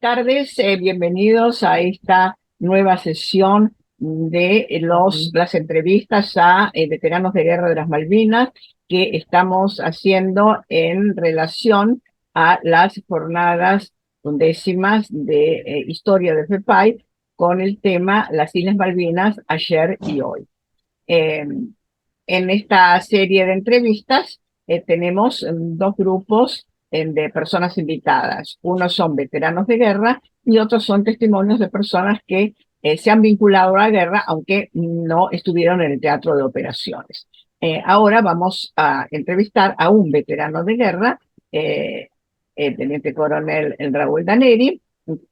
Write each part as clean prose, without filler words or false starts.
Tardes, bienvenidos a esta nueva sesión de las entrevistas a veteranos de guerra de las Malvinas que estamos haciendo en relación a las jornadas undécimas de historia de FEPAI con el tema Las Islas Malvinas ayer y hoy. Eh, en esta serie de entrevistas tenemos dos grupos de personas invitadas. Unos son veteranos de guerra y otros son testimonios de personas que se han vinculado a la guerra, aunque no estuvieron en el teatro de operaciones. Ahora vamos a entrevistar a un veterano de guerra, el teniente coronel Raúl Daneri,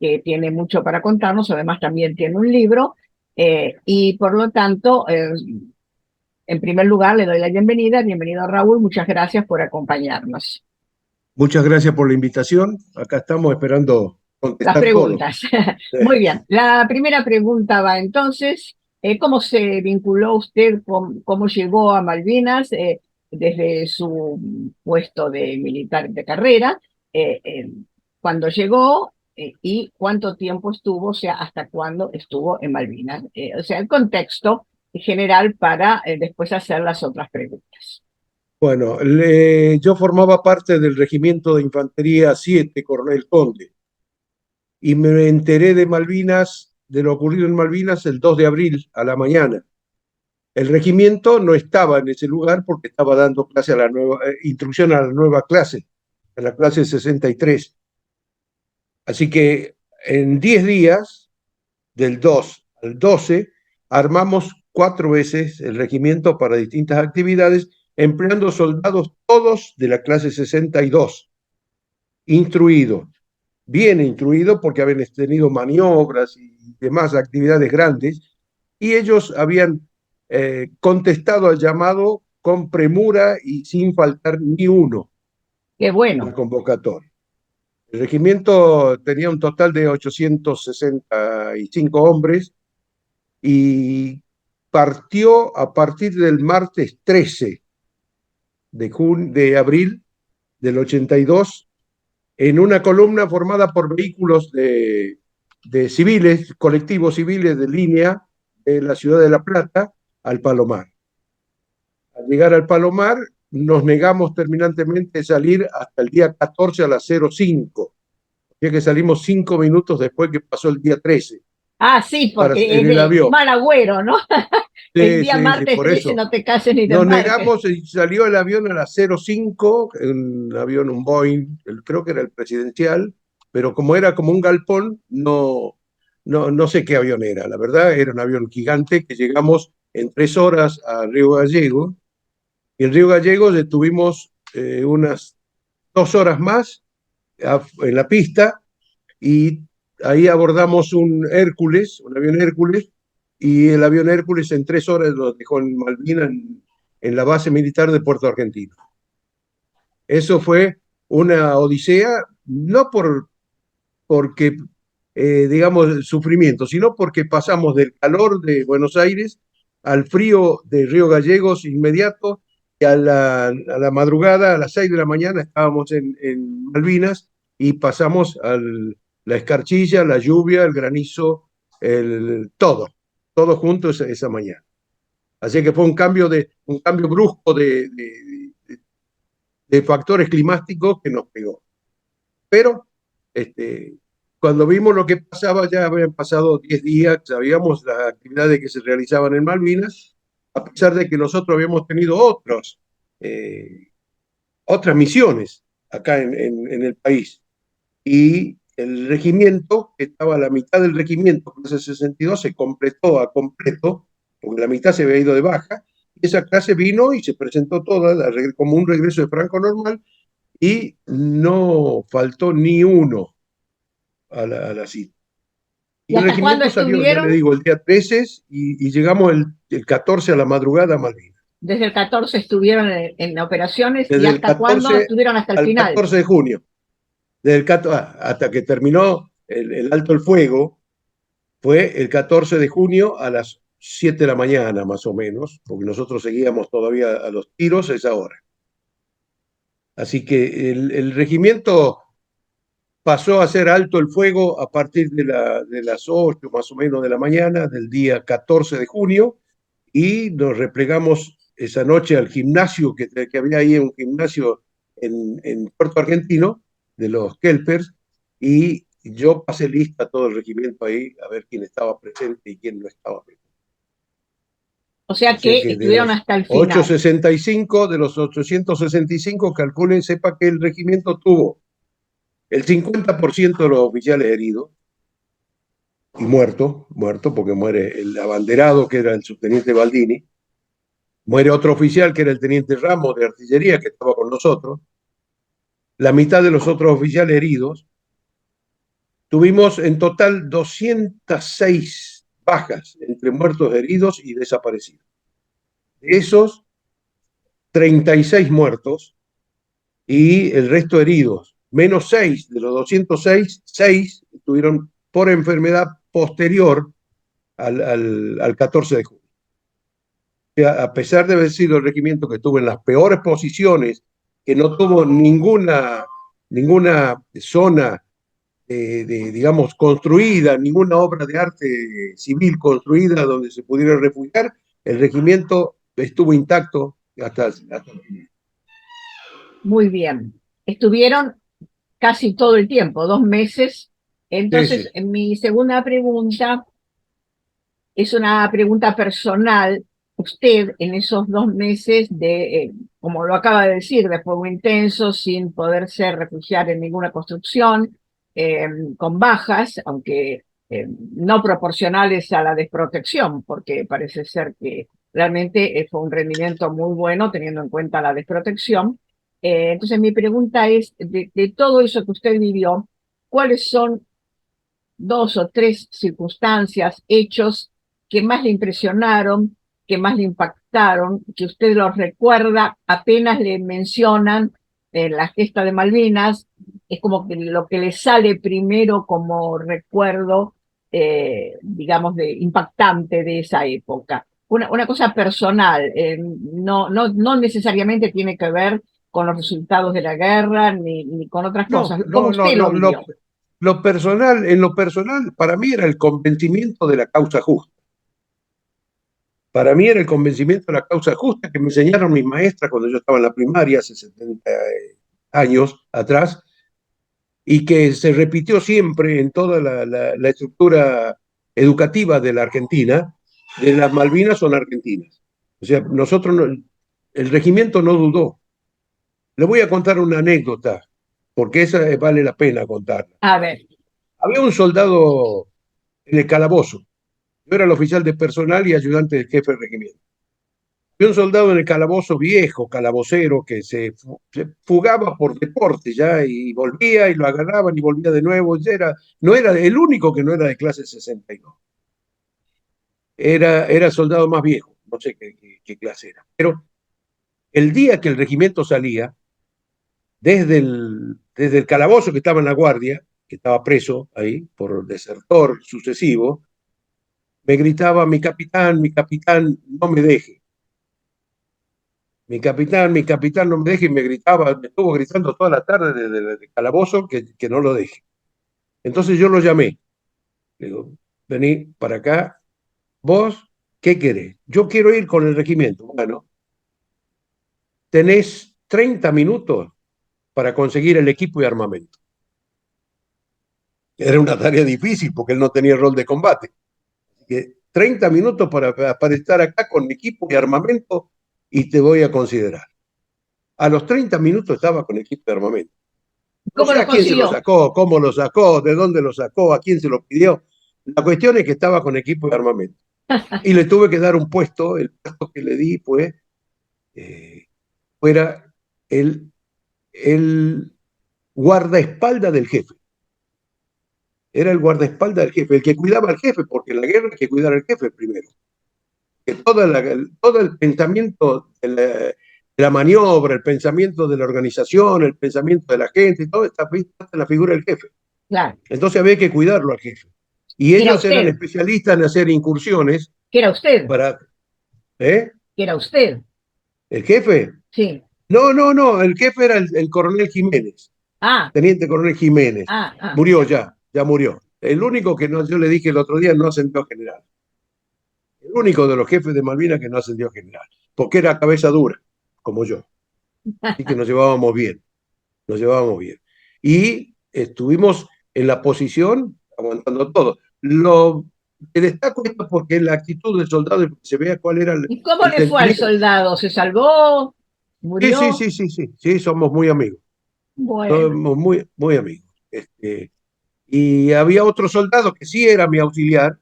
que tiene mucho para contarnos, además también tiene un libro, y por lo tanto en primer lugar, le doy la bienvenida. Bienvenido, Raúl. Muchas gracias por acompañarnos. Muchas gracias por la invitación. Acá estamos esperando Las contestar todo. preguntas. Muy bien. La primera pregunta va entonces, ¿cómo se vinculó usted, cómo llegó a Malvinas desde su puesto de militar de carrera? Eh, eh, ¿Cuándo llegó y cuánto tiempo estuvo, o sea, hasta cuándo estuvo en Malvinas? O sea, el contexto general para después hacer las otras preguntas. Bueno, yo formaba parte del Regimiento de Infantería 7, Coronel Conde, y me enteré de Malvinas, de lo ocurrido en Malvinas, el 2 de abril a la mañana. El regimiento no estaba en ese lugar porque estaba dando clase a la nueva, instrucción a la nueva clase, a la clase 63. Así que en 10 días, del 2 al 12, armamos 4 veces el regimiento para distintas actividades, empleando soldados todos de la clase 62, instruidos, bien instruidos porque habían tenido maniobras y demás actividades grandes, y ellos habían contestado al llamado con premura y sin faltar ni uno Qué a la bueno. convocatoria. El regimiento tenía un total de 865 hombres y partió a partir del martes 13 de abril del 82 en una columna formada por vehículos de civiles, colectivos civiles de línea de la ciudad de La Plata al Palomar. Al llegar al Palomar nos negamos terminantemente a salir hasta el día 14 a las 05, ya que salimos 5 minutos después que pasó el día 13 Ah, sí, porque en es el de avión. mal agüero, ¿no? El Sí, día sí, sí, martes por 13 eso. no te cases ni te Nos embarques. negamos y salió el avión a las 05, un avión, un Boeing, creo que era el presidencial, pero como era como un galpón, no sé qué avión era. La verdad, era un avión gigante que llegamos en 3 horas a Río Gallego. Y en Río Gallegos estuvimos unas 2 horas más en la pista y ahí abordamos un Hércules, un avión Hércules, y el avión Hércules en 3 horas nos dejó en Malvinas, en la base militar de Puerto Argentino. Eso fue una odisea, no porque, digamos, sufrimiento, sino porque pasamos del calor de Buenos Aires al frío de Río Gallegos inmediato, y a la madrugada, a las 6 de la mañana, estábamos en Malvinas y pasamos a la escarchilla, la lluvia, el granizo, todo junto esa mañana. Así que fue un cambio brusco de factores climáticos que nos pegó. Pero este, cuando vimos lo que pasaba, ya habían pasado 10 días, sabíamos las actividades que se realizaban en Malvinas, a pesar de que nosotros habíamos tenido eh, otras misiones acá en el país. Y el regimiento, que estaba a la mitad del regimiento, clase 62, se completó a completo, porque la mitad se había ido de baja, y esa clase vino y se presentó toda como un regreso de Franco normal, y no faltó ni uno a la cita. ¿Y Y el hasta cuándo regimiento salió, ya le estuvieron? digo, el día 13 y llegamos el 14 a la madrugada a Malvinas. Desde el 14 estuvieron en operaciones y Desde el hasta cuándo 14 estuvieron hasta el al final. 14 de junio, hasta que terminó el alto el fuego, fue el 14 de junio a las 7 de la mañana, más o menos, porque nosotros seguíamos todavía a los tiros a esa hora. Así que el regimiento pasó a ser alto el fuego a partir de las 8 más o menos de la mañana del día 14 de junio y nos replegamos esa noche al gimnasio que había ahí, un gimnasio en Puerto Argentino de los Kelpers, y yo pasé lista a todo el regimiento ahí a ver quién estaba presente y quién no estaba presente. O O sea sea que que estuvieron hasta el final. de los 865, calculen, sepa que el regimiento tuvo el 50% de los oficiales heridos y muerto porque muere el abanderado, que era el subteniente Baldini, muere otro oficial, que era el teniente Ramos de artillería, que estaba con nosotros, la mitad de los otros oficiales heridos. Tuvimos en total 206 bajas entre muertos, heridos y desaparecidos. De esos, 36 muertos y el resto heridos. Menos 6 de los 206, 6 estuvieron por enfermedad posterior al 14 de junio. A pesar de haber sido el regimiento que estuvo en las peores posiciones, que no tuvo ninguna zona, digamos, construida, ninguna obra de arte civil construida donde se pudiera refugiar, el regimiento estuvo intacto hasta el final. Muy bien. Estuvieron casi todo el tiempo, 2 meses. Sí, Entonces, sí. mi segunda pregunta es una pregunta personal. Usted en esos 2 meses como lo acaba de decir, de fuego intenso, sin poderse refugiar en ninguna construcción, con bajas, aunque no proporcionales a la desprotección, porque parece ser que realmente fue un rendimiento muy bueno teniendo en cuenta la desprotección. Entonces mi pregunta es, de todo eso que usted vivió, ¿cuáles son 2 o 3 circunstancias, hechos que más le impresionaron, que más le impactaron, que usted los recuerda apenas le mencionan la gesta de Malvinas? Es como que lo que le sale primero como recuerdo, digamos, impactante de esa época. Una cosa personal, no necesariamente tiene que ver con los resultados de la guerra ni con otras No, cosas, como no, no, usted lo vivió. en lo personal, para mí era el convencimiento de la causa justa. Para mí era el convencimiento de la causa justa que me enseñaron mis maestras cuando yo estaba en la primaria, hace 70 años atrás, y que se repitió siempre en toda la estructura educativa de la Argentina, de las Malvinas son argentinas. O sea, el regimiento no dudó. Le voy a contar una anécdota, porque esa vale la pena contarla. A ver, Había un soldado en el calabozo. Yo era el oficial de personal y ayudante del jefe del regimiento. Había un soldado en el calabozo, viejo, calabocero, que se fugaba por deporte ya y volvía y lo agarraban y volvía de nuevo. No era el único que no era de clase 62. Era el soldado más viejo, no sé qué clase era. Pero el día que el regimiento salía, desde el calabozo que estaba en la guardia, que estaba preso ahí por desertor sucesivo, me gritaba: mi capitán, no me deje. Mi capitán, no me deje, y me gritaba, me estuvo gritando toda la tarde desde el calabozo que no lo deje. Entonces yo lo llamé, le digo: vení para acá, vos, ¿qué querés? Yo quiero ir con el regimiento. Bueno, tenés 30 minutos para conseguir el equipo y armamento. Era una tarea difícil porque él no tenía rol de combate. Así que 30 minutos para estar acá con equipo y armamento y te voy a considerar. A los 30 minutos estaba con equipo de armamento. No ¿cómo sé lo a quién se lo consiguió? sacó, cómo lo sacó, de dónde lo sacó, a quién se lo pidió. La cuestión es que estaba con equipo de armamento. Y le tuve que dar un puesto, el puesto que le di fue, fuera el guardaespaldas del jefe. Era el guardaespaldas del jefe, el que cuidaba al jefe, porque en la guerra hay que cuidar al jefe primero. Que todo el pensamiento de la maniobra, el pensamiento de la organización, el pensamiento de la gente, todo está visto en la figura del jefe. Claro, Entonces había que cuidarlo al jefe. Y que era ellos eran usted, especialistas en hacer incursiones que era usted, para... ¿Eh? que era usted. ¿El jefe? Sí. No, no, no, el jefe era el coronel Jiménez. Ah, Teniente Coronel Jiménez. ah. Murió ya murió. El único que no, yo le dije el otro día, no ascendió a general. El único de los jefes de Malvinas que no ascendió a general, porque era cabeza dura, como yo. Así que nos llevábamos bien, nos llevábamos bien. Y estuvimos en la posición aguantando todo. Lo que destaco esto porque la actitud del soldado se vea cuál era ¿Y cómo el le fue al sentimiento. soldado? ¿Se salvó? Sí, sí, ¿Murió? sí, sí, sí, sí, somos muy amigos, Bueno, somos muy, muy amigos. Y había otro soldado que sí era mi auxiliar,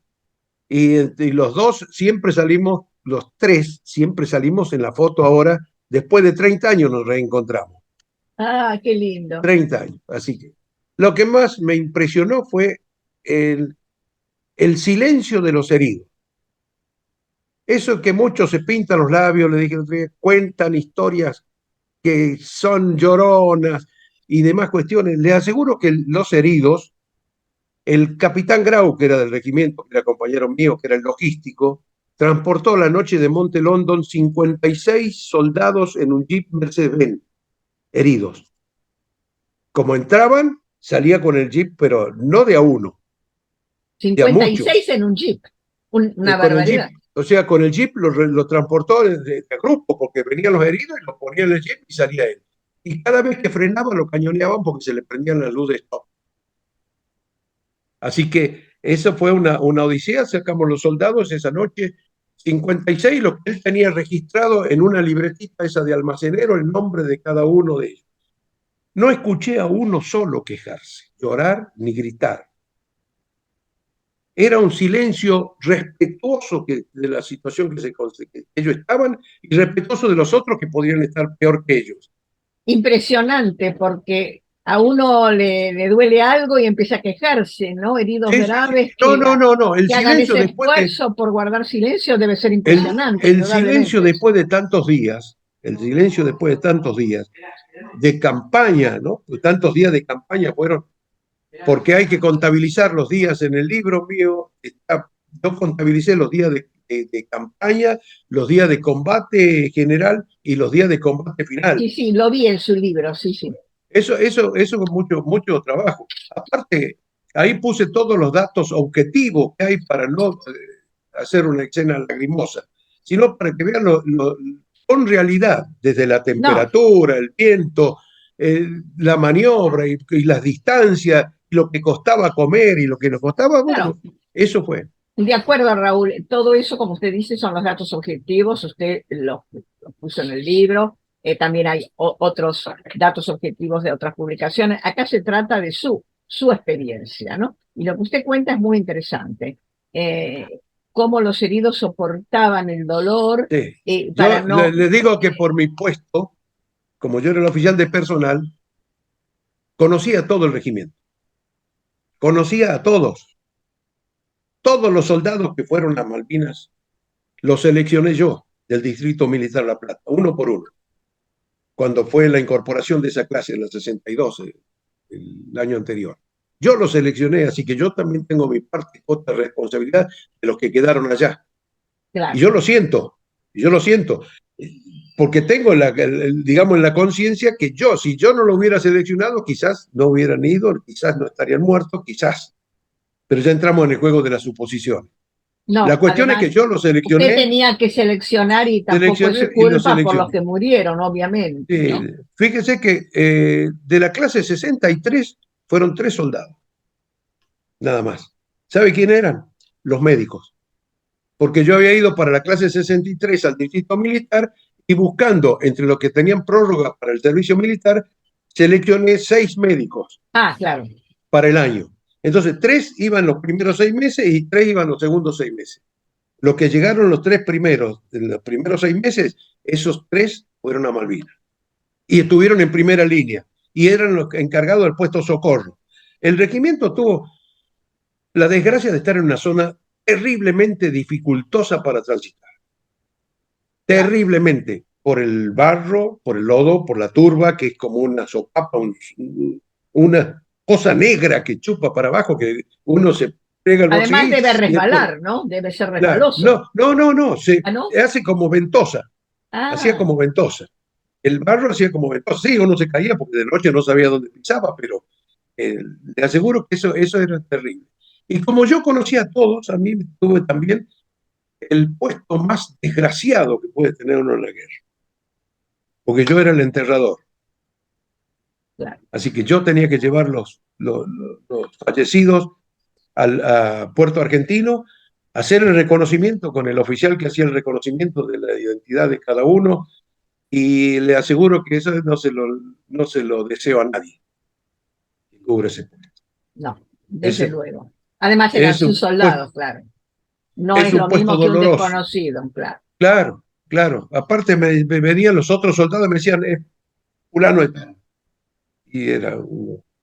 y los dos siempre salimos, los tres siempre salimos en la foto ahora, después de 30 años nos reencontramos, qué lindo. 30 años. Así que lo que más me impresionó fue el silencio de los heridos. Eso que muchos se pintan los labios, le dije el otro día, cuentan historias que son lloronas y demás cuestiones. Les aseguro que los heridos, el capitán Grau, que era del regimiento, que era compañero mío, que era el logístico, transportó la noche de Monte London 56 soldados en un jeep Mercedes-Benz, heridos. Como entraban, salía con el jeep, pero no de a uno, de a 56 muchos, en un jeep. Una con el barbaridad. jeep. O sea, con el jeep lo transportó de grupo, porque venían los heridos y los ponía en el jeep y salía él. Y cada vez que frenaba lo cañoneaban porque se le prendían las luces de stop. Así que eso fue una odisea, sacamos los soldados esa noche, 56, lo que él tenía registrado en una libretita esa de almacenero, el nombre de cada uno de ellos. No escuché a uno solo quejarse, llorar ni gritar. Era un silencio respetuoso de la situación que ellos estaban y respetuoso de los otros que podrían estar peor que ellos. Impresionante, porque a uno le duele algo y empieza a quejarse, ¿no? Heridos Sí, sí, sí. graves No, no, no, no. El que hagan silencio ese después de, esfuerzo por guardar silencio debe ser el, impresionante, el silencio indudablemente. después de tantos días, el silencio después de tantos días de campaña, ¿no? Tantos días de campaña fueron, porque hay que contabilizar los días en el libro mío. Yo contabilicé los días de campaña, los días de combate general y los días de combate final. Sí, sí, lo vi en su libro, sí, sí. Eso es mucho, mucho trabajo. Aparte, ahí puse todos los datos objetivos que hay para no hacer una escena lagrimosa, sino para que vean con realidad, desde la No, temperatura, el viento, la maniobra y las distancias, lo que costaba comer y lo que nos costaba, claro, bueno, eso fue. de acuerdo, Raúl, todo eso, como usted dice, son los datos objetivos, usted los puso en el libro, también hay otros datos objetivos de otras publicaciones. Acá se trata de su experiencia, ¿no? Y lo que usted cuenta es muy interesante. Eh, Cómo los heridos soportaban el dolor Sí. para Yo no... le digo que por mi puesto, como yo era el oficial de personal, conocía todo el regimiento, conocía a todos los soldados que fueron a Malvinas, los seleccioné yo del Distrito Militar La Plata, uno por uno, cuando fue la incorporación de esa clase en la 62, el año anterior. Yo los seleccioné, así que yo también tengo mi parte, otra responsabilidad de los que quedaron allá. Y Claro. yo lo siento, porque tengo digamos en la conciencia que yo, si yo no lo hubiera seleccionado, quizás no hubieran ido, quizás no estarían muertos, quizás, pero ya entramos en el juego de la suposición. La No, cuestión es que además, yo lo usted seleccioné, tenía que seleccionar y tampoco es su y lo culpa por los seleccioné. que murieron, obviamente, ¿no? Fíjese que de la clase 63 fueron 3 soldados, nada más. ¿Sabe quién eran? Los médicos. Porque yo había ido para la clase 63 al distrito militar y buscando entre los que tenían prórroga para el servicio militar, seleccioné 6 médicos Claro. para el año. Entonces, 3 iban los primeros 6 meses y 3 iban los segundos 6 meses. Los que llegaron los 3 primeros, en los primeros 6 meses, esos 3 fueron a Malvinas y estuvieron en primera línea y eran los encargados del puesto socorro. El regimiento tuvo la desgracia de estar en una zona terriblemente dificultosa para transitar, Claro. terriblemente, por el barro, por el lodo, por la turba, que es como una sopapa, una cosa negra que chupa para abajo, que uno se pega el Además bolsillo debe y después, resbalar, ¿no? Debe ser claro, resbaloso. no, no, no, no, se ¿Ah, no? hace como ventosa, hacía Ah, como ventosa. el barro hacía como ventosa. Sí, uno se caía porque de noche no sabía dónde pisaba, pero le aseguro que eso era terrible. Y como yo conocía a todos, a mí tuve también el puesto más desgraciado que puede tener uno en la guerra, porque yo era el enterrador. claro. Así que yo tenía que llevar los fallecidos a Puerto Argentino, hacer el reconocimiento con el oficial que hacía el reconocimiento de la identidad de cada uno, y le aseguro que eso no se lo deseo a nadie que cubre ese puesto. No, desde Ese luego. Además eran es sus un, pues, soldados, claro. No es es un lo puesto mismo que un doloroso. desconocido, claro. Claro, claro. Aparte me venían los otros soldados y me decían, fulano es tal. Y era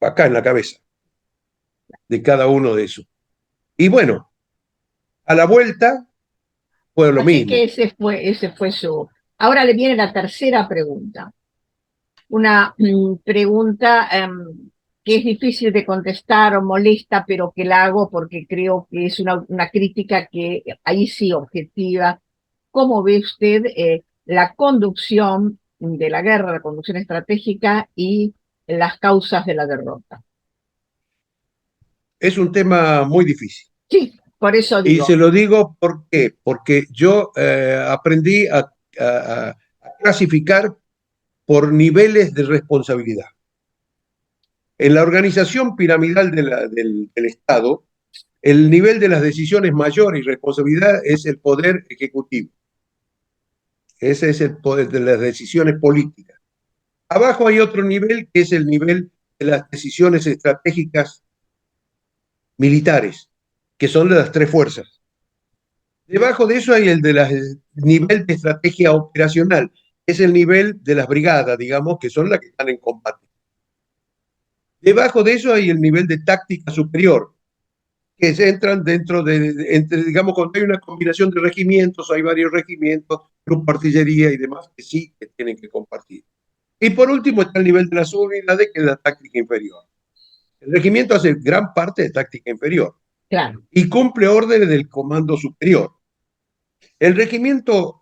acá en la cabeza de cada uno de esos. Y bueno, a la vuelta fue lo Así que mismo. ese fue su. Ahora le viene la tercera pregunta. Una pregunta que es difícil de contestar o molesta, pero que la hago porque creo que es una crítica que ahí sí objetiva. ¿Cómo ve usted la conducción de la guerra, la conducción estratégica y las causas de la derrota? Es un tema muy difícil. Sí, por eso Y se digo, lo digo ¿por qué? Porque yo aprendí a clasificar por niveles de responsabilidad. En la organización piramidal del Estado, el nivel de las decisiones mayor y responsabilidad es el poder ejecutivo. Ese es el poder de las decisiones políticas. Abajo hay otro nivel que es el nivel de las decisiones estratégicas militares, que son de las tres fuerzas. Debajo de eso hay el de nivel de estrategia operacional, que es el nivel de las brigadas, digamos, que son las que están en combate. Debajo de eso hay el nivel de táctica superior, que se entran dentro digamos, cuando hay una combinación de regimientos, hay varios regimientos, grupo artillería y demás, que sí que tienen que compartir. Y por último está el nivel de las unidades, que es la táctica inferior. El regimiento hace gran parte de táctica inferior claro. y cumple órdenes del comando superior. El regimiento,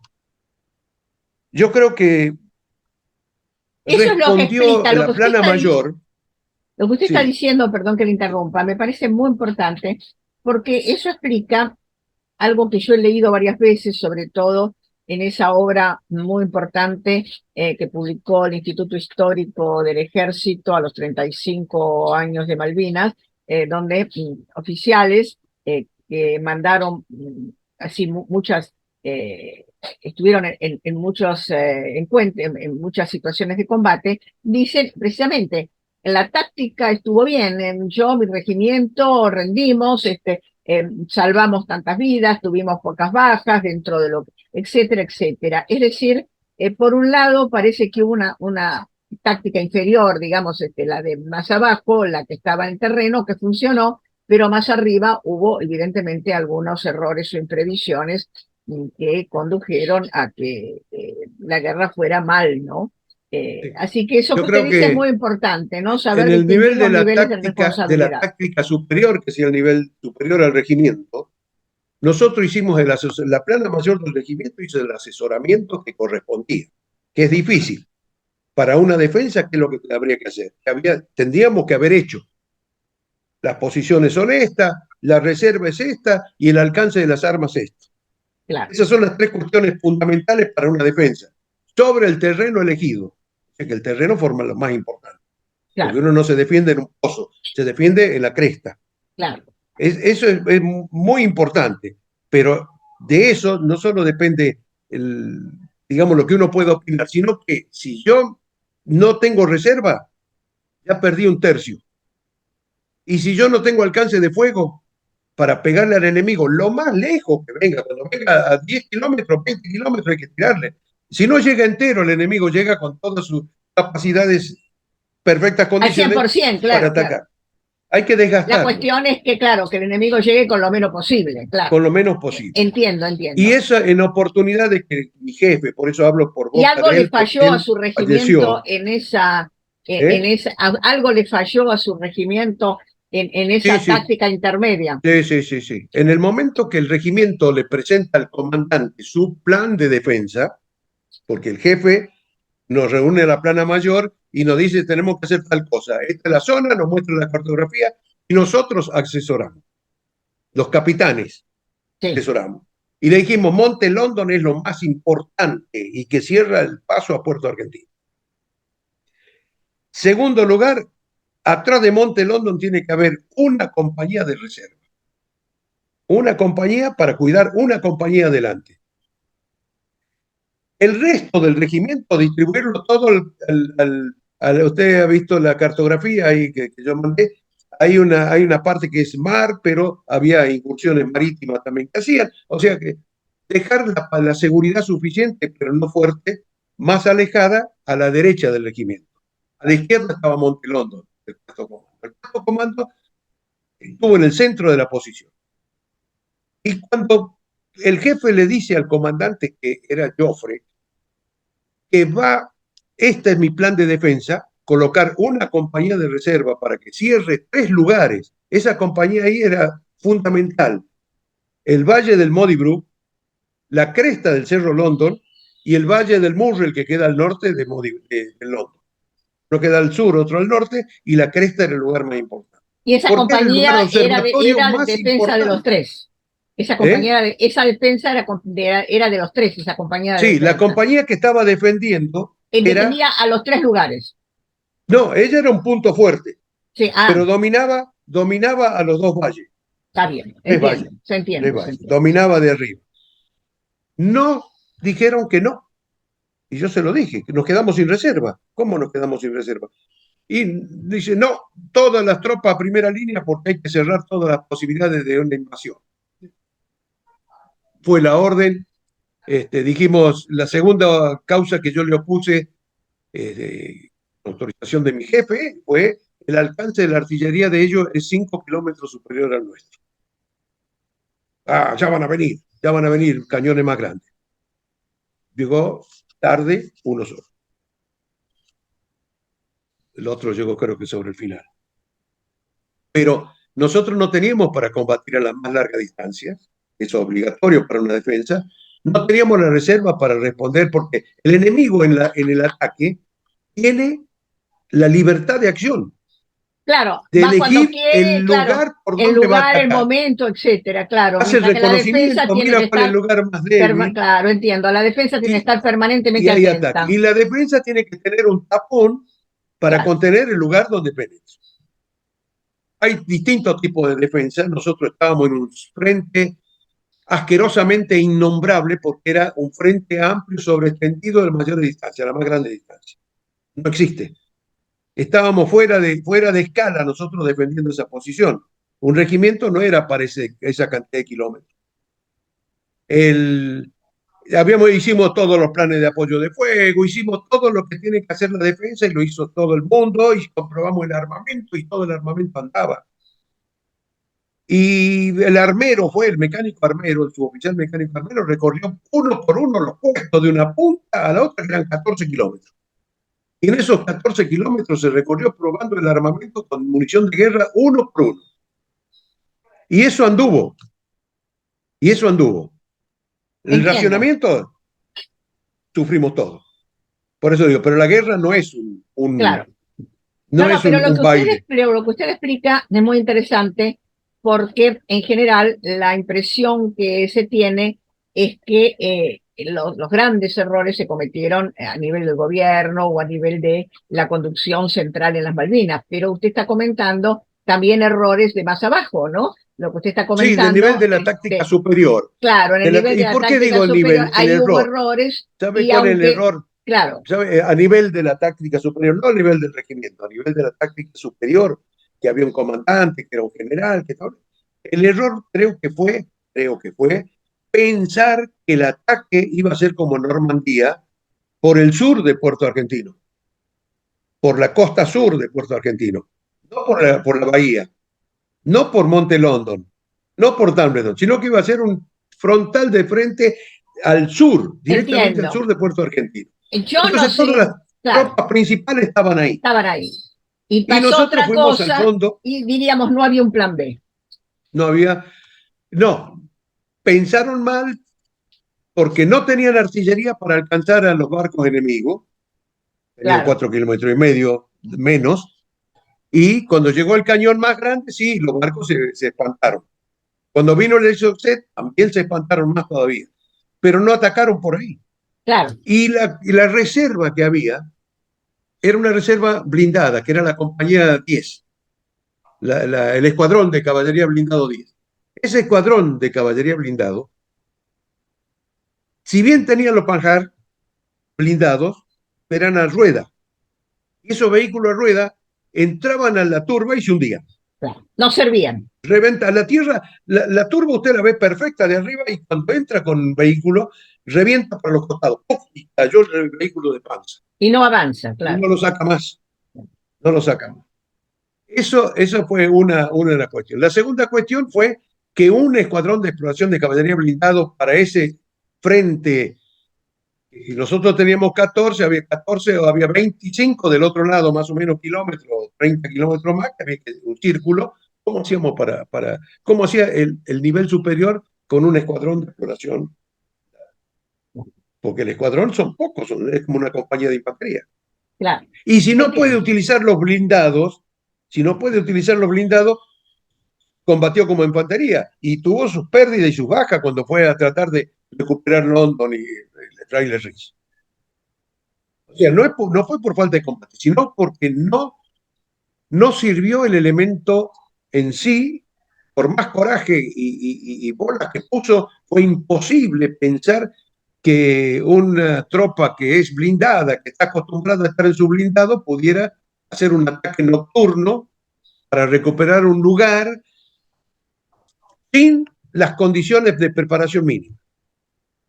yo creo que Eso es lo que respondió explica en lo que la usted plana está diciendo. mayor, Lo que usted está sí, diciendo, perdón que le interrumpa, me parece muy importante porque eso explica algo que yo he leído varias veces, sobre todo en esa obra muy importante que publicó el Instituto Histórico del Ejército a los 35 años de Malvinas, donde oficiales que mandaron así muchas, eh, estuvieron en muchos encuentros, en muchas situaciones de combate, dicen precisamente, la táctica estuvo bien, yo, mi regimiento, rendimos, salvamos tantas vidas, tuvimos pocas bajas dentro de lo, etcétera, etcétera. Es decir, por un lado parece que hubo una táctica inferior, digamos, la de más abajo, la que estaba en el terreno, que funcionó, pero más arriba hubo evidentemente algunos errores o imprevisiones que condujeron a que la guerra fuera mal, ¿no? sí. Así que eso Yo que usted creo dice es que muy importante, ¿no? Saber en el distinguir nivel los niveles de responsabilidad. táctica superior, que sea el nivel superior al regimiento, nosotros hicimos la plana mayor del regimiento, hizo el asesoramiento que correspondía, que es difícil. Para una defensa, ¿qué es lo que habría que hacer? Tendríamos que haber hecho. Las posiciones son estas, la reserva es esta y el alcance de las armas es esto. Claro, Esas son las tres cuestiones fundamentales para una defensa. Sobre el terreno elegido. O sea que el terreno forma lo más importante. Porque claro, uno no se defiende en un pozo, se defiende en la cresta. claro. Eso es muy importante. Pero de eso no solo depende digamos, lo que uno puede opinar, sino que si yo no tengo reserva, ya perdí un tercio. Y si yo no tengo alcance de fuego para pegarle al enemigo, lo más lejos que venga, cuando venga a 10 kilómetros, 20 kilómetros, hay que tirarle. Si no llega entero, el enemigo llega con todas sus capacidades, perfectas Al cien condiciones por ciento, para claro, claro. atacar. Hay que La desgastarlo cuestión es que, claro, que el enemigo llegue con lo menos posible, claro. con lo menos posible. Entiendo, Y entiendo. eso en oportunidad de que mi jefe, por eso hablo por ¿Y boca algo de le él, porque falló a él su regimiento falleció. en ¿Eh? esa, algo le falló a su regimiento en Sí, esa sí, táctica intermedia? sí, sí, sí, sí. En el momento que el regimiento le presenta al comandante su plan de defensa, porque el jefe nos reúne la plana mayor y nos dice tenemos que hacer tal cosa. Esta es la zona, nos muestra la cartografía y nosotros asesoramos, los capitanes Sí. asesoramos. Y le dijimos, Monte London es lo más importante y que cierra el paso a Puerto Argentino. Segundo lugar, atrás de Monte London tiene que haber una compañía de reserva. Una compañía para cuidar una compañía adelante. El resto del regimiento, distribuirlo todo usted ha visto la cartografía ahí que yo mandé. Hay una parte que es mar, pero había incursiones marítimas también que hacían. O sea que dejar la seguridad suficiente, pero no fuerte, más alejada a la derecha del regimiento. A la izquierda estaba Monte London, el cuarto comando. El cuarto comando estuvo en el centro de la posición. Y cuando el jefe le dice al comandante, que era Joffre, que este es mi plan de defensa, colocar una compañía de reserva para que cierre 3 lugares. Esa compañía ahí era fundamental. El valle del Modibrook, la cresta del Cerro London y el valle del Murrell, que queda al norte de London. Uno queda al sur, otro al norte, y la cresta era el lugar más importante. Y esa Porque era el lugar compañía observatorio era más defensa de los importante. tres. Esa ¿Eh? compañía, esa defensa era de los tres, esa compañía de Sí, la defensa. compañía que estaba defendiendo era. Defendía a los tres lugares. No, ella era un punto fuerte, Sí, pero dominaba a los 2 valles. está bien, Tres valles. se Tres entiende, se valles. entiende. Dominaba de arriba. No dijeron que no. Y yo se lo dije, que nos quedamos sin reserva. ¿Cómo nos quedamos sin reserva? Y dice, no, todas las tropas a primera línea porque hay que cerrar todas las posibilidades de una invasión. Fue la orden. Dijimos, la segunda causa que yo le opuse, de autorización de mi jefe, fue el alcance de la artillería de ellos es 5 kilómetros superior al nuestro. Ya van a venir cañones más grandes. Llegó tarde, uno solo. El otro llegó creo que sobre el final. Pero nosotros no teníamos para combatir a las más largas distancias, eso es obligatorio para una defensa, no teníamos la reserva para responder porque el enemigo en el ataque tiene la libertad de acción, Claro, de va cuando elegir el quiere, claro, lugar por el donde va a lugar, el atacar. momento, etcétera, claro. Hace el Mientras que la defensa reconocimiento, tiene que mira cuál es el estar, lugar más débil claro, entiendo, la defensa tiene que y, estar y permanentemente hay ataque. atenta. Y la defensa tiene que tener un tapón para Claro, contener el lugar donde penetra. Hay distintos tipos de defensa. Nosotros estábamos en un frente asquerosamente innombrable porque era un frente amplio, sobreextendido de mayor distancia, la más grande distancia. No existe. Estábamos fuera de escala nosotros defendiendo esa posición. Un regimiento no era para esa cantidad de kilómetros. El, hicimos todos los planes de apoyo de fuego, hicimos todo lo que tiene que hacer la defensa y lo hizo todo el mundo y comprobamos el armamento y todo el armamento andaba. Y el armero fue, el mecánico armero, el suboficial mecánico armero, recorrió uno por uno los puestos de una punta a la otra, que eran 14 kilómetros. Y en esos 14 kilómetros se recorrió probando el armamento con munición de guerra uno por uno. Y eso anduvo. Y eso anduvo. El entiendo. racionamiento, sufrimos todo. Por eso digo, pero la guerra no es Claro. No, no no, es pero un baile. lo que usted explica es muy interesante porque en general la impresión que se tiene es que los grandes errores se cometieron a nivel del gobierno o a nivel de la conducción central en las Malvinas, pero usted está comentando también errores de más abajo, ¿no? Lo que usted está Sí, del nivel comentando, de la táctica superior. claro, en el nivel de ¿Y la por qué táctica digo el superior nivel? El ahí hubo error. errores ¿Sabe y cuál es el aunque, error? claro, ¿Sabe? A nivel de la táctica superior, no a nivel del regimiento, a nivel de la táctica superior, que había un comandante, que era un general, que todo. El error creo que fue pensar que el ataque iba a ser como Normandía por el sur de Puerto Argentino, por la costa sur de Puerto Argentino, no por la bahía, no por Monte London, no por Dumbledore, sino que iba a ser un frontal de frente al sur, directamente al entiendo. sur de Puerto Argentino. Yo no Entonces todas sé, las claro, tropas principales estaban ahí. estaban ahí. Y Y pasó nosotros otra fuimos al cosa fondo, y diríamos no había un plan B. no había, no, pensaron mal porque no tenían artillería para alcanzar a los barcos enemigos tenían claro, 4,5 kilómetros menos, y cuando llegó el cañón más grande, sí, los barcos se espantaron. Cuando vino el Exocet, también se espantaron más todavía, pero no atacaron por ahí. claro, Y la reserva que había era una reserva blindada, que era la compañía 10, el escuadrón de caballería blindado 10. Ese escuadrón de caballería blindado, si bien tenían los Panjar blindados, eran a rueda. Y esos vehículos a rueda entraban a la turba y se hundían. claro. No servían. Reventa la tierra, la turba usted la ve perfecta de arriba y cuando entra con vehículo, revienta por los costados. ¡Puf! Y cayó el vehículo de panza. Y no avanza, Y claro. no lo saca más. No lo saca más. Eso fue una de las cuestiones. La segunda cuestión fue que un escuadrón de exploración de caballería blindado para ese frente, y nosotros teníamos 14 o había 25 del otro lado, más o menos kilómetros, 30 kilómetros más, que había un círculo. ¿Cómo hacíamos cómo hacía el nivel superior con un escuadrón de exploración? Porque el escuadrón son pocos, es como una compañía de infantería. Claro. Y si no puede Entiendo. utilizar los blindados, si no puede utilizar los blindados, combatió como infantería y tuvo sus pérdidas y sus bajas cuando fue a tratar de recuperar London y el Trailer Ridge. O sea, no fue por falta de combate, sino porque no sirvió el elemento en sí. Por más coraje y bolas que puso, fue imposible pensar que una tropa que es blindada, que está acostumbrada a estar en su blindado, pudiera hacer un ataque nocturno para recuperar un lugar sin las condiciones de preparación mínima.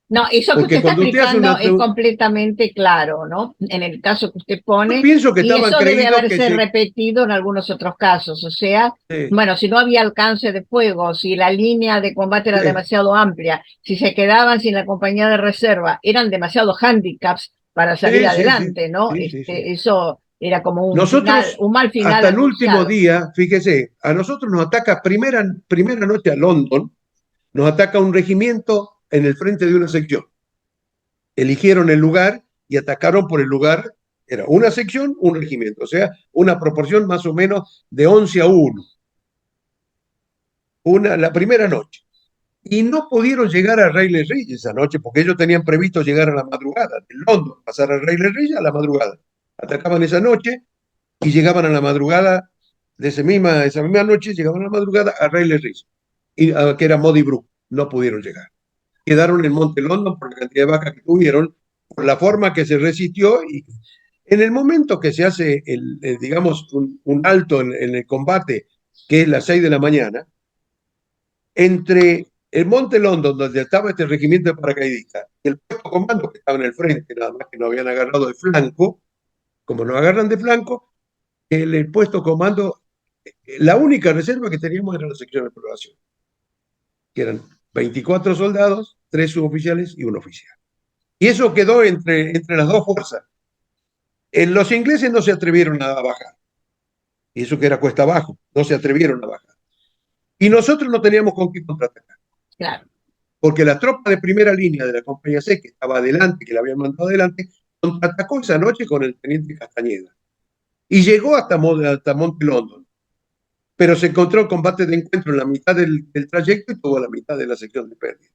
No, eso que usted Porque está cuando usted hace explicando una... es completamente claro, ¿no? En el caso que usted Yo pone, pienso que y estaban eso debe creídos que haberse repetido en algunos otros casos. O sea, sí, bueno, si no había alcance de fuego, si la línea de combate era sí, demasiado amplia, si se quedaban sin la compañía de reserva, eran demasiados handicaps para salir sí, sí, sí, adelante, ¿no? sí, sí, sí. Eso era como un final, Nosotros, un mal final hasta el último anunciado. día, fíjese, a nosotros nos ataca primera noche a London, nos ataca un regimiento en el frente de una sección. Eligieron el lugar y atacaron por el lugar. Era una sección, un regimiento, o sea, una proporción más o menos de 11-1. La primera noche. Y no pudieron llegar a Rayleigh Ridge esa noche porque ellos tenían previsto llegar a la madrugada, de London, pasar a Rayleigh Ridge a la madrugada. Atacaban esa noche y llegaban a la madrugada de esa misma noche, llegaban a la madrugada a Rayleigh Ridge, que era Muddy Brook. No pudieron llegar. Quedaron en Monte London por la cantidad de bajas que tuvieron, por la forma que se resistió. Y en el momento que se hace, digamos, un alto en el combate, que es las 6 de la mañana, entre el Monte London, donde estaba este regimiento de paracaidistas, y el puesto comando que estaba en el frente, nada más que no habían agarrado de flanco, como no agarran de flanco, el puesto comando, la única reserva que teníamos era la sección de exploración, que eran 24 soldados, 3 suboficiales y un oficial. Y eso quedó entre las dos fuerzas. Los ingleses no se atrevieron a bajar, y eso que era cuesta abajo, no se atrevieron a bajar. Y nosotros no teníamos con qué contraatacar. Claro. Porque la tropa de primera línea de la compañía C, que estaba adelante, que la habían mandado adelante, contraatacó esa noche con el teniente Castañeda. Y llegó hasta Monte London. Pero se encontró combate de encuentro en la mitad del trayecto y tuvo la mitad de la sección de pérdida.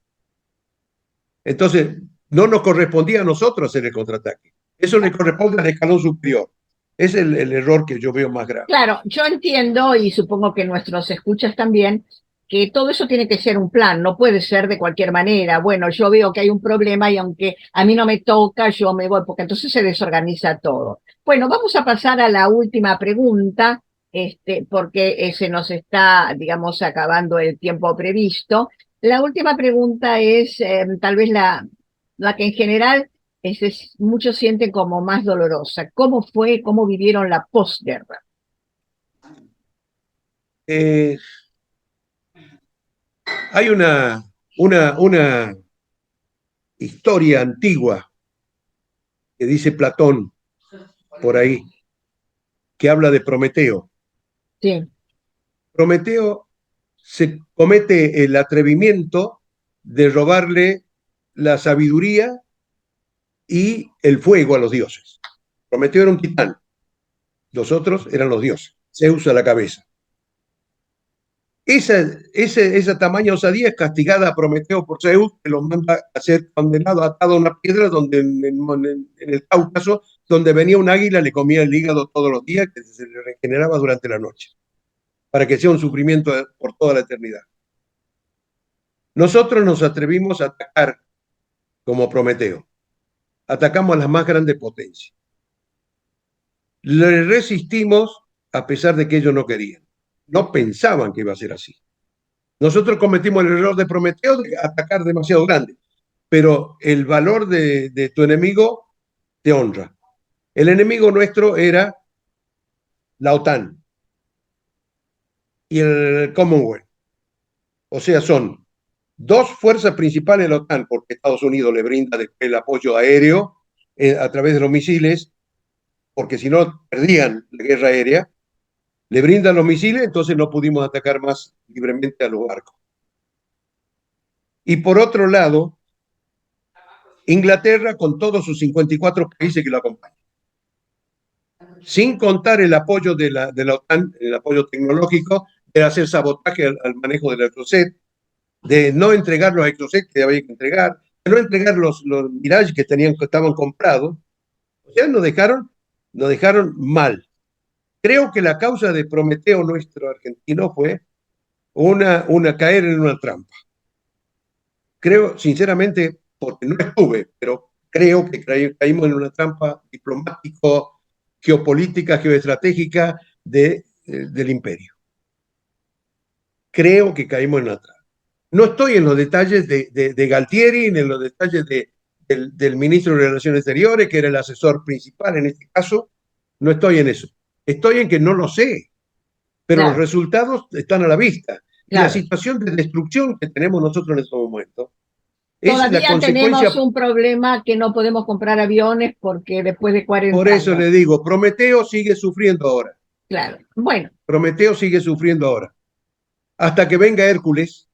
Entonces, no nos correspondía a nosotros hacer el contraataque. Eso le corresponde al escalón superior. Es el error que yo veo más grave. Claro, yo entiendo y supongo que nuestros escuchas también, que todo eso tiene que ser un plan, no puede ser de cualquier manera. Bueno, yo veo que hay un problema y aunque a mí no me toca, yo me voy, porque entonces se desorganiza todo. Bueno, vamos a pasar a la última pregunta, porque se nos está, digamos, acabando el tiempo previsto. La última pregunta es tal vez la que en general muchos sienten como más dolorosa. ¿Cómo fue, cómo vivieron la posguerra? Eh, Hay una historia antigua que dice Platón por ahí, que habla de Prometeo. Sí, Prometeo se comete el atrevimiento de robarle la sabiduría y el fuego a los dioses. Prometeo era un titán, los otros eran los dioses, Zeus a la cabeza. Esa tamaña osadía es castigada a Prometeo por Zeus, que lo manda a ser condenado, atado a una piedra donde en el Cáucaso, donde venía un águila, le comía el hígado todos los días, que se le regeneraba durante la noche, para que sea un sufrimiento por toda la eternidad. Nosotros nos atrevimos a atacar como Prometeo. Atacamos a las más grandes potencias. Le resistimos a pesar de que ellos no querían. No pensaban que iba a ser así. Nosotros cometimos el error de Prometeo de atacar demasiado grande, pero el valor de tu enemigo te honra. El enemigo nuestro era la OTAN y el Commonwealth. O sea, son dos fuerzas principales de la OTAN, porque Estados Unidos le brinda el apoyo aéreo a través de los misiles, porque si no perdían la guerra aérea, le brindan los misiles, entonces no pudimos atacar más libremente a los barcos. Y por otro lado, Inglaterra con todos sus 54 países que lo acompañan. Sin contar el apoyo de la OTAN, el apoyo tecnológico, de hacer sabotaje al manejo del Exocet, de no entregar los Exocet que había que entregar, de no entregar los Mirage que estaban comprados. O sea, nos dejaron mal. Creo que la causa de Prometeo nuestro argentino fue una caer en una trampa. Creo, sinceramente, porque no estuve, pero creo que caímos en una trampa diplomático, geopolítica, geoestratégica del imperio. Creo que caímos en una trampa. No estoy en los detalles de Galtieri, ni en los detalles del ministro de Relaciones Exteriores, que era el asesor principal en este caso. No estoy en eso. Estoy en que no lo sé, pero los resultados están a la vista. Y la situación de destrucción que tenemos nosotros en estos momentos todavía tenemos un problema que no podemos comprar aviones porque después de 40 Por eso años. le digo, Prometeo sigue sufriendo ahora. Claro, bueno. Prometeo sigue sufriendo ahora. Hasta que venga Hércules.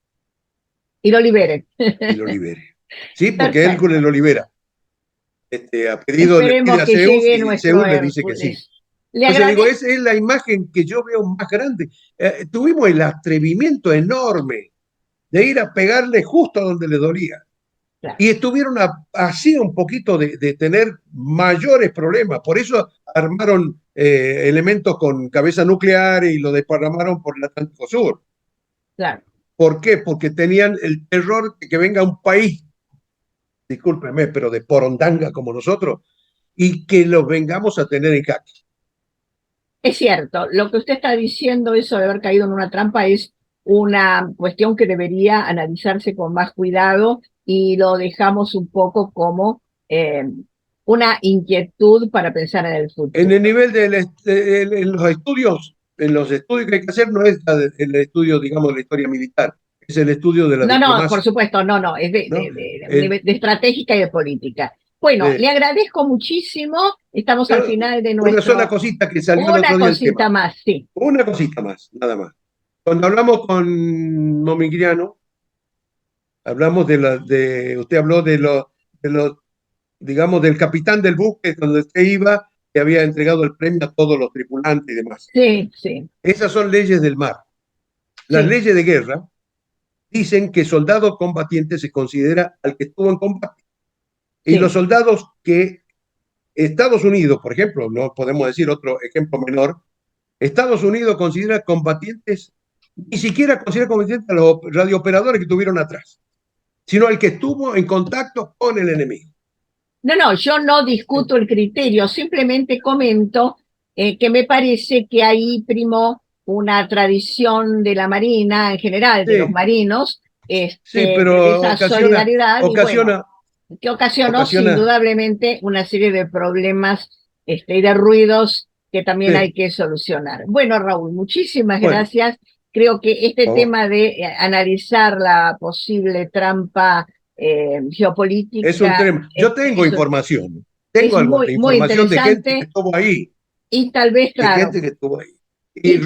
Y lo libere. Y lo libere. Sí, porque Hércules lo libera. A pedido le pide a Zeus y Zeus le dice que sí. Entonces digo, es la imagen que yo veo más grande. Tuvimos el atrevimiento enorme de ir a pegarle justo a donde le dolía. Claro. Y estuvieron así un poquito de tener mayores problemas. Por eso armaron elementos con cabeza nuclear y lo desparramaron por el Atlántico Sur. Claro. ¿Por qué? Porque tenían el terror de que venga un país, discúlpeme, pero de porondanga como nosotros, y que los vengamos a tener en jaque. Es cierto, lo que usted está diciendo, eso de haber caído en una trampa, es una cuestión que debería analizarse con más cuidado y lo dejamos un poco como una inquietud para pensar en el futuro. En el nivel en los estudios que hay que hacer no es el estudio, digamos, de la historia militar, es el estudio de la diplomacia. No, por supuesto, no, es de estratégica y de política. Bueno, le agradezco muchísimo. Estamos al final de nuestro... Una sola cosita que salió el otro día. Una cosita más, sí. Una cosita más, nada más. Cuando hablamos con Momigliano, hablamos usted habló de los, digamos, del capitán del buque donde usted iba, que había entregado el premio a todos los tripulantes y demás. Sí, sí. Esas son leyes del mar. Las leyes de guerra dicen que soldado combatiente se considera al que estuvo en combate. Y los soldados que Estados Unidos, por ejemplo, no podemos decir otro ejemplo menor, Estados Unidos considera combatientes, ni siquiera considera combatientes a los radiooperadores que tuvieron atrás, sino al que estuvo en contacto con el enemigo. No, yo no discuto el criterio, simplemente comento que me parece que ahí primó una tradición de la Marina en general, de los marinos, pero de esa solidaridad ocasiona, que ocasionó indudablemente una serie de problemas y de ruidos que también hay que solucionar. Bueno, Raúl, muchísimas gracias. Creo que este tema de analizar la posible trampa geopolítica... Es un tema. Yo tengo información. Tengo información de gente que estuvo ahí. Y tal vez, claro. De gente que estuvo ahí. Y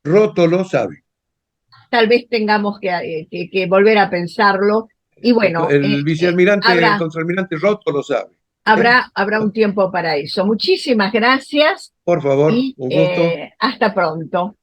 Rótolo sabe. Tal vez tengamos que volver a pensarlo. Y bueno, el vicealmirante, el contraalmirante Rótolo sabe. habrá un tiempo para eso. Muchísimas gracias Por favor, y un gusto. hasta pronto.